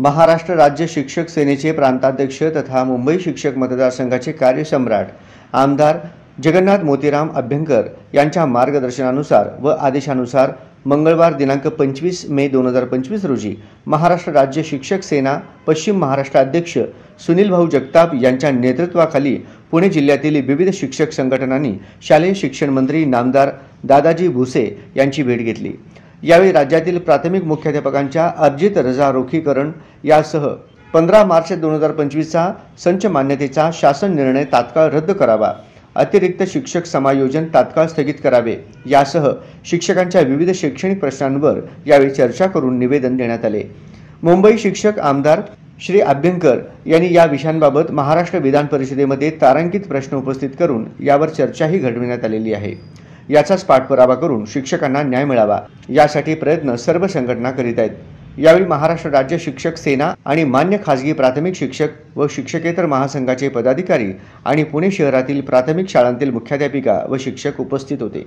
महाराष्ट्र राज्य शिक्षक सेनेचे प्रांताध्यक्ष तथा मुंबई शिक्षक मतदारसंघाचे कार्यसम्राट आमदार जगन्नाथ मोतीराम अभ्यंकर यांच्या मार्गदर्शनानुसार व आदेशानुसार मंगळवार दिनांक 25 मे 2025 रोजी महाराष्ट्र राज्य शिक्षक सेना पश्चिम महाराष्ट्र अध्यक्ष सुनील भाऊ जगताप यांच्या नेतृत्वाखाली पुणे जिल्ह्यातील विविध शिक्षक संघटनांनी शालेय शिक्षण मंत्री नामदार दादाजी भुसे यांची भेट घेतली। यावेळी राज्यातील प्राथमिक मुख्याध्यापकांच्या अर्जित रजा रोखीकरण यासह 15 मार्च 2025 चा संच मान्यतेचा शासन निर्णय तात्काळ रद्द करावा, अतिरिक्त शिक्षक समायोजन तात्काळ स्थगित करावे यासह शिक्षकांच्या विविध शैक्षणिक प्रश्नांवर यावेळी चर्चा करून निवेदन देण्यात आले। मुंबई शिक्षक आमदार श्री अभ्यंकर यांनी या विषयांबाबत महाराष्ट्र विधान परिषदेमध्ये तारांकित प्रश्न उपस्थित करून यावर चर्चाही घडविण्यात आलेली आहे। याचाच पाठपुरावा करून शिक्षकांना न्याय मिळावा यासाठी प्रयत्न सर्व संघटना करीत आहेत। यावेळी महाराष्ट्र राज्य शिक्षक सेना आणि मान्य खासगी प्राथमिक शिक्षक व शिक्षकेतर महासंघाचे पदाधिकारी आणि पुणे शहरातील प्राथमिक शाळांतील मुख्याध्यापिका व शिक्षक उपस्थित होते।